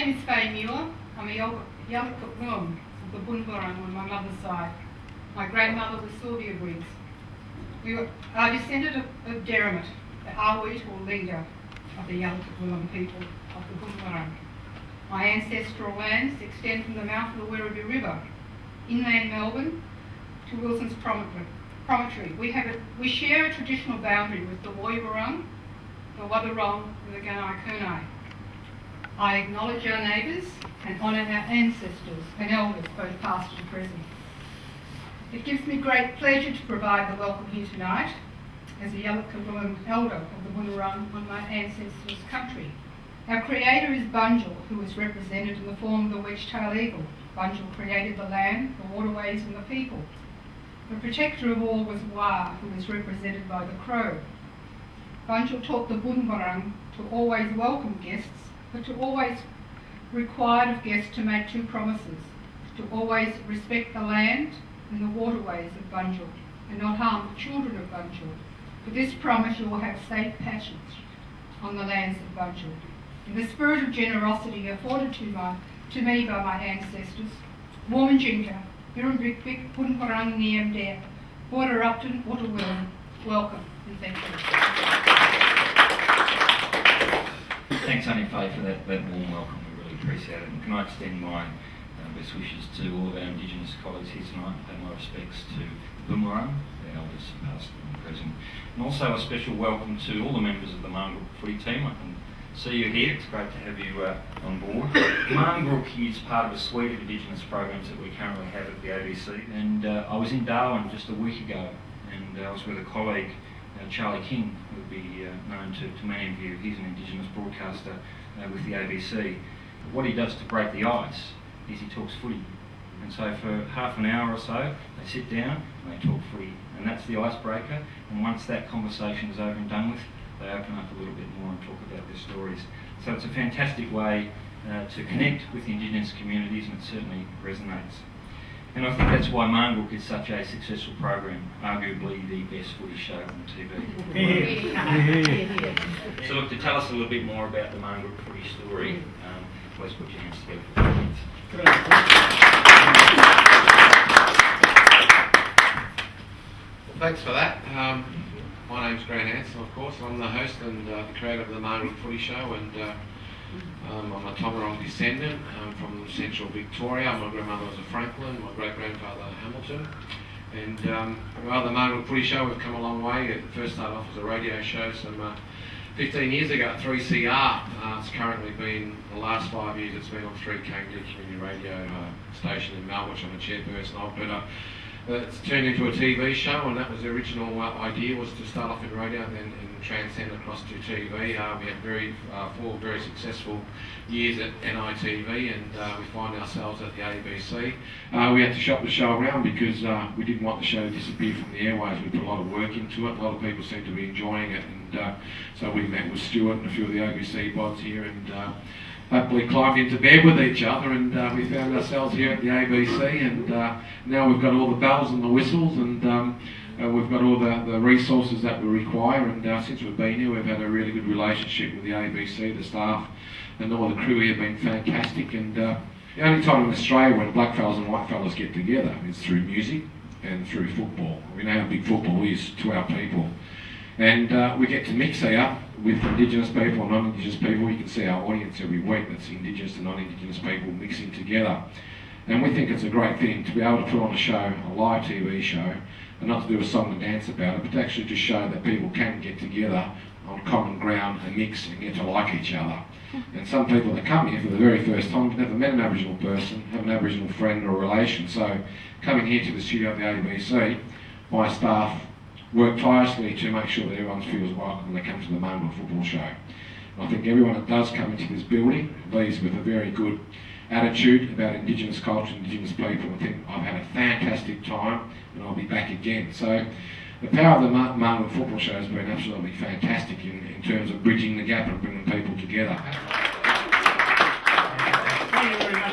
name is Faye Muir. I'm a Yalukapulum of the Bunburong on my mother's side. My grandmother was Sylvia Briggs. We are descended of Derrimut, the Awit or leader of the Yalukapulum people of the Bunburong. My ancestral lands extend from the mouth of the Werribee River, inland Melbourne, to Wilson's Promontory. We share a traditional boundary with the Woiwurrung, the Wadawurrung and the Gunai. I acknowledge our neighbours and honour our ancestors and elders, both past and present. It gives me great pleasure to provide the welcome here tonight as a Yalukapulum elder of the Bunurong on my ancestors' country. Our creator is Bunjil, who is represented in the form of the wedge-tailed eagle. Bunjil created the land, the waterways and the people. The protector of all was Wa, who is represented by the crow. Bunjil taught the Bunurong to always welcome guests, but to always required of guests to make two promises: to always respect the land and the waterways of Bunjil, and not harm the children of Bunjil. For this promise you will have safe passage on the lands of Bunjil. In the spirit of generosity afforded to me by my ancestors, Warmanjinka, Irambik, Bunparang, Niem Dare, Borderupton, Waterwell, welcome and thank you. Thanks, Auntie Faye, for that warm welcome. We really appreciate it. And can I extend my best wishes to all of our Indigenous colleagues here tonight, and pay my respects to the Bunurong, the elders past and present. And also a special welcome to all the members of the Marngrook footy team. I can see you here. It's great to have you on board. Marngrook is part of a suite of Indigenous programs that we currently have at the ABC. And I was in Darwin just a week ago, and I was with a colleague, Charlie King, who would be known to many of you. He's an Indigenous broadcaster with the ABC. What he does to break the ice is he talks footy. And so for half an hour or so, they sit down and they talk footy. And that's the icebreaker. And once that conversation is over and done with, they open up a little bit more and talk about their stories. So it's a fantastic way to connect with the Indigenous communities, and it certainly resonates. And I think that's why Marngrook is such a successful program, arguably the best footy show on TV. So look, to tell us a little bit more about the Marngrook footy story, please put your hands together for 5 minutes. Well, thanks for that. My name's Grant Ansell, of course. I'm the host and the creator of the Marngrook footy show, and I'm a Tomarong descendant from central Victoria. My grandmother was a Franklin, my great-grandfather Hamilton. And well, the Marngrook footy show, we've come a long way. It first started off as a radio show some 15 years ago at 3CR. It's currently been, the last 5 years, it's been on 3KMD community radio station in Melbourne, which I'm a chairperson of. But it's turned into a TV show, and that was the original idea, was to start off in radio and then transcend across to TV. We had 4 very successful years at NITV, and we find ourselves at the ABC. We had to shop the show around because we didn't want the show to disappear from the airwaves. We put a lot of work into it. A lot of people seem to be enjoying it, and so we met with Stuart and a few of the ABC bods here, and happily climbed into bed with each other, and we found ourselves here at the ABC, and now we've got all the bells and the whistles, and we've got all the resources that we require, and since we've been here we've had a really good relationship with the ABC, the staff and all the crew here have been fantastic. And the only time in Australia when blackfellas and whitefellas get together is through music and through football. We know how big football is to our people, and we get to mix here with Indigenous people and non-Indigenous people. You can see our audience every week that's Indigenous and non-Indigenous people mixing together. And we think it's a great thing to be able to put on a show, a live TV show, and not to do a song and dance about it, but to actually just show that people can get together on common ground and mix and get to like each other. And some people that come here for the very first time have never met an Aboriginal person, have an Aboriginal friend or relation. So coming here to the studio at the ABC, my staff work tirelessly to make sure that everyone feels welcome when they come to the Marngrook football show. And I think everyone that does come into this building leaves with a very good attitude about Indigenous culture and Indigenous people. I think I've had a fantastic time and I'll be back again. So the power of the Marngrook football show has been absolutely fantastic in terms of bridging the gap and bringing people together. Thank you very much.